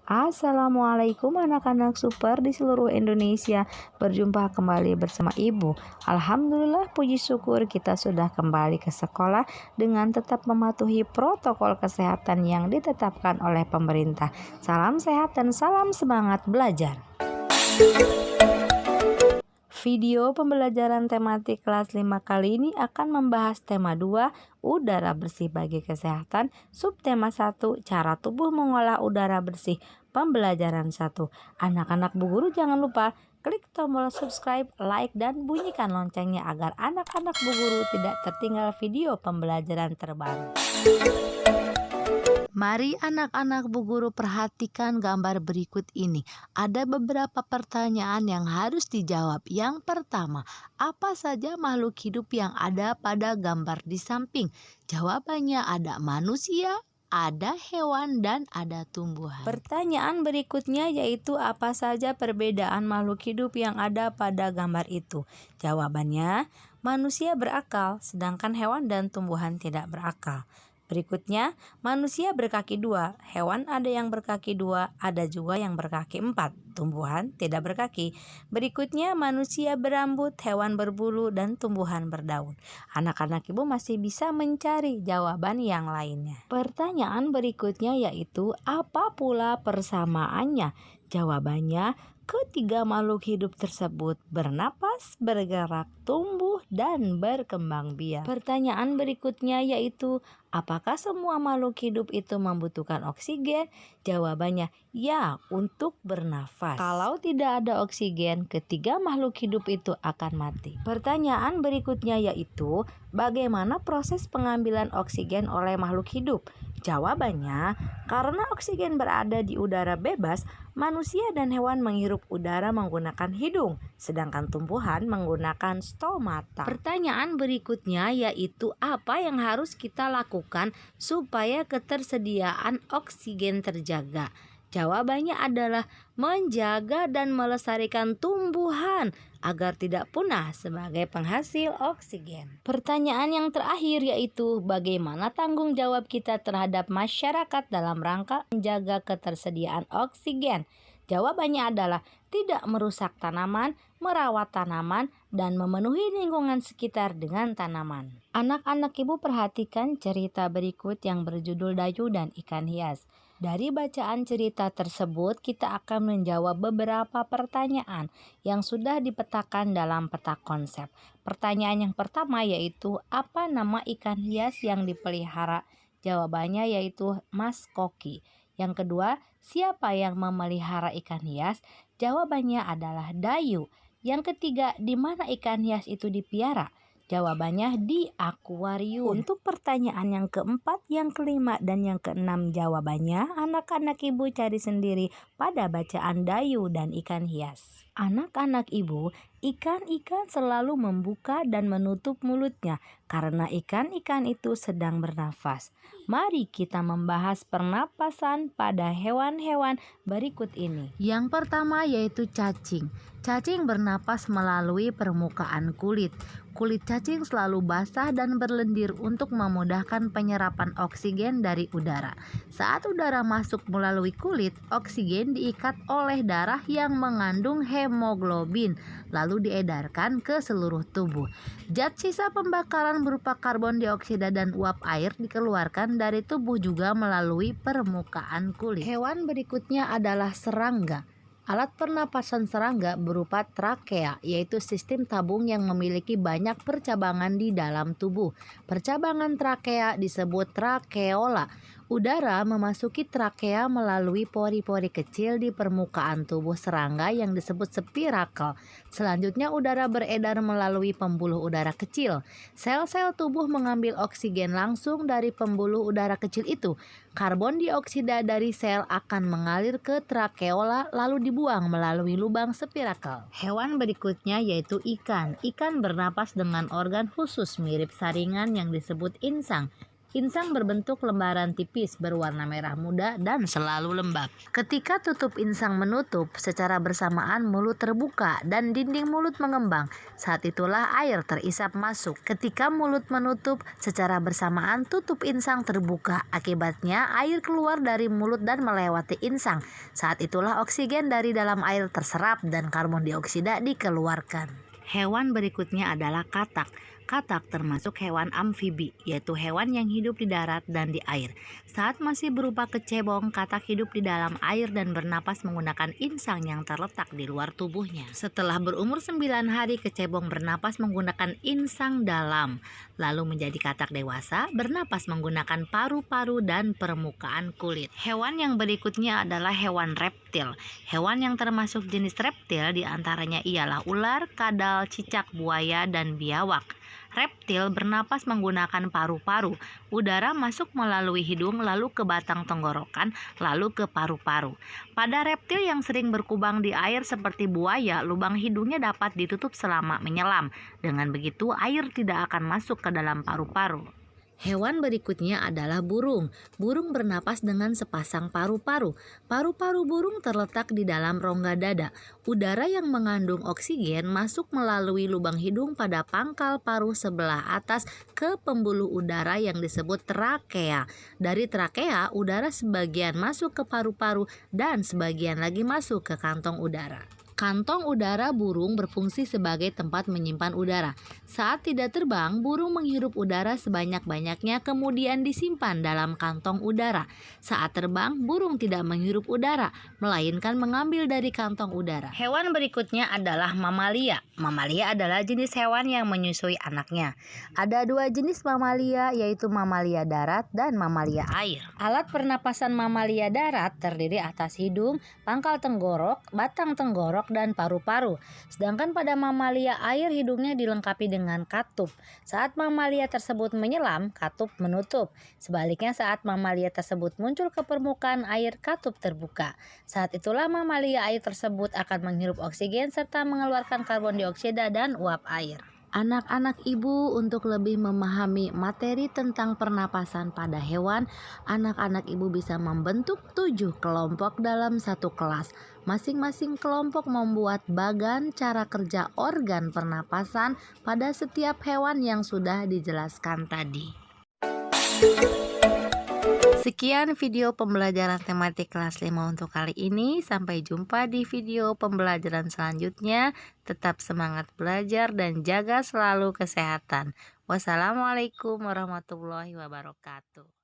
Assalamualaikum anak-anak super di seluruh Indonesia. Berjumpa kembali bersama Ibu. Alhamdulillah, puji syukur kita sudah kembali ke sekolah dengan tetap mematuhi protokol kesehatan yang ditetapkan oleh pemerintah. Salam sehat dan salam semangat belajar. Video pembelajaran tematik kelas 5 kali ini akan membahas tema 2, udara bersih bagi kesehatan, subtema 1, cara tubuh mengolah udara bersih, pembelajaran 1. Anak-anak Bu Guru jangan lupa klik tombol subscribe, like, dan bunyikan loncengnya agar anak-anak Bu Guru tidak tertinggal video pembelajaran terbaru. Mari anak-anak Bu Guru perhatikan gambar berikut ini. Ada beberapa pertanyaan yang harus dijawab. Yang pertama, apa saja makhluk hidup yang ada pada gambar di samping? Jawabannya ada manusia, ada hewan, dan ada tumbuhan. Pertanyaan berikutnya yaitu apa saja perbedaan makhluk hidup yang ada pada gambar itu? Jawabannya, manusia berakal, sedangkan hewan dan tumbuhan tidak berakal. Berikutnya, manusia berkaki 2, hewan ada yang berkaki 2, ada juga yang berkaki 4, tumbuhan tidak berkaki. Berikutnya, manusia berambut, hewan berbulu, dan tumbuhan berdaun. Anak-anak Ibu masih bisa mencari jawaban yang lainnya. Pertanyaan berikutnya yaitu apa pula persamaannya? Jawabannya, ketiga makhluk hidup tersebut bernapas, bergerak, tumbuh, dan berkembang biak. Pertanyaan berikutnya yaitu apakah semua makhluk hidup itu membutuhkan oksigen? Jawabannya ya, untuk bernafas. Kalau tidak ada oksigen, ketiga makhluk hidup itu akan mati. Pertanyaan berikutnya yaitu bagaimana proses pengambilan oksigen oleh makhluk hidup? Jawabannya, karena oksigen berada di udara bebas, manusia dan hewan menghirup udara menggunakan hidung, sedangkan tumbuhan menggunakan stomata. Pertanyaan berikutnya yaitu apa yang harus kita lakukan supaya ketersediaan oksigen terjaga? Jawabannya adalah menjaga dan melestarikan tumbuhan agar tidak punah sebagai penghasil oksigen. Pertanyaan yang terakhir yaitu bagaimana tanggung jawab kita terhadap masyarakat dalam rangka menjaga ketersediaan oksigen? Jawabannya adalah tidak merusak tanaman, merawat tanaman, dan memenuhi lingkungan sekitar dengan tanaman. Anak-anak Ibu perhatikan cerita berikut yang berjudul Dayu dan Ikan Hias. Dari bacaan cerita tersebut, kita akan menjawab beberapa pertanyaan yang sudah dipetakan dalam peta konsep. Pertanyaan yang pertama yaitu apa nama ikan hias yang dipelihara? Jawabannya yaitu Mas Koki. Yang kedua, siapa yang memelihara ikan hias? Jawabannya adalah Dayu. Yang ketiga, di mana ikan hias itu dipiara? Jawabannya di akuarium. Untuk pertanyaan yang keempat, yang kelima, dan yang keenam jawabannya anak-anak Ibu cari sendiri pada bacaan Dayu dan Ikan Hias. Anak-anak Ibu, ikan-ikan selalu membuka dan menutup mulutnya karena ikan-ikan itu sedang bernafas. Mari kita membahas pernapasan pada hewan-hewan berikut ini. Yang pertama yaitu cacing. Cacing bernapas melalui permukaan kulit. Kulit cacing selalu basah dan berlendir untuk memudahkan penyerapan oksigen dari udara. Saat udara masuk melalui kulit, oksigen diikat oleh darah yang mengandung hemoglobin, lalu diedarkan ke seluruh tubuh. Zat sisa pembakaran berupa karbon dioksida dan uap air dikeluarkan dari tubuh juga melalui permukaan kulit. Hewan berikutnya adalah serangga. Alat pernapasan serangga berupa trakea, yaitu sistem tabung yang memiliki banyak percabangan di dalam tubuh. Percabangan trakea disebut trakeola. Udara memasuki trakea melalui pori-pori kecil di permukaan tubuh serangga yang disebut spirakel. Selanjutnya udara beredar melalui pembuluh udara kecil. Sel-sel tubuh mengambil oksigen langsung dari pembuluh udara kecil itu. Karbon dioksida dari sel akan mengalir ke trakeola lalu dibuang melalui lubang spirakel. Hewan berikutnya yaitu ikan. Ikan bernapas dengan organ khusus mirip saringan yang disebut insang. Insang berbentuk lembaran tipis berwarna merah muda dan selalu lembab. Ketika tutup insang menutup, secara bersamaan mulut terbuka dan dinding mulut mengembang. Saat itulah air terisap masuk. Ketika mulut menutup, secara bersamaan tutup insang terbuka. Akibatnya air keluar dari mulut dan melewati insang. Saat itulah oksigen dari dalam air terserap dan karbon dioksida dikeluarkan. Hewan berikutnya adalah katak. Katak termasuk hewan amfibi, yaitu hewan yang hidup di darat dan di air. Saat masih berupa kecebong, katak hidup di dalam air dan bernapas menggunakan insang yang terletak di luar tubuhnya. Setelah berumur 9 hari, kecebong bernapas menggunakan insang dalam. Lalu menjadi katak dewasa, bernapas menggunakan paru-paru dan permukaan kulit. Hewan yang berikutnya adalah hewan reptil. Hewan yang termasuk jenis reptil diantaranya ialah ular, kadal, cicak, buaya, dan biawak. Reptil bernapas menggunakan paru-paru. Udara masuk melalui hidung lalu ke batang tenggorokan lalu ke paru-paru. Pada reptil yang sering berkubang di air seperti buaya, lubang hidungnya dapat ditutup selama menyelam. Dengan begitu air tidak akan masuk ke dalam paru-paru. Hewan berikutnya adalah burung. Burung bernapas dengan sepasang paru-paru. Paru-paru burung terletak di dalam rongga dada. Udara yang mengandung oksigen masuk melalui lubang hidung pada pangkal paruh sebelah atas ke pembuluh udara yang disebut trakea. Dari trakea, udara sebagian masuk ke paru-paru dan sebagian lagi masuk ke kantong udara. Kantong udara burung berfungsi sebagai tempat menyimpan udara. Saat tidak terbang, burung menghirup udara sebanyak-banyaknya kemudian disimpan dalam kantong udara. Saat terbang, burung tidak menghirup udara, melainkan mengambil dari kantong udara. Hewan berikutnya adalah mamalia. Mamalia adalah jenis hewan yang menyusui anaknya. Ada 2 jenis mamalia, yaitu mamalia darat dan mamalia air. Alat pernapasan mamalia darat terdiri atas hidung, pangkal tenggorok, batang tenggorok, dan paru-paru. Sedangkan pada mamalia air hidungnya dilengkapi dengan katup. Saat mamalia tersebut menyelam, katup menutup. Sebaliknya saat mamalia tersebut muncul ke permukaan air, katup terbuka. Saat itulah mamalia air tersebut akan menghirup oksigen serta mengeluarkan karbon dioksida dan uap air. Anak-anak ibu, untuk lebih memahami materi tentang pernapasan pada hewan, anak-anak ibu bisa membentuk 7 kelompok dalam satu kelas. Masing-masing kelompok membuat bagan cara kerja organ pernapasan pada setiap hewan yang sudah dijelaskan tadi. Sekian video pembelajaran tematik kelas 5 untuk kali ini. Sampai jumpa di video pembelajaran selanjutnya. Tetap semangat belajar dan jaga selalu kesehatan. Wassalamualaikum warahmatullahi wabarakatuh.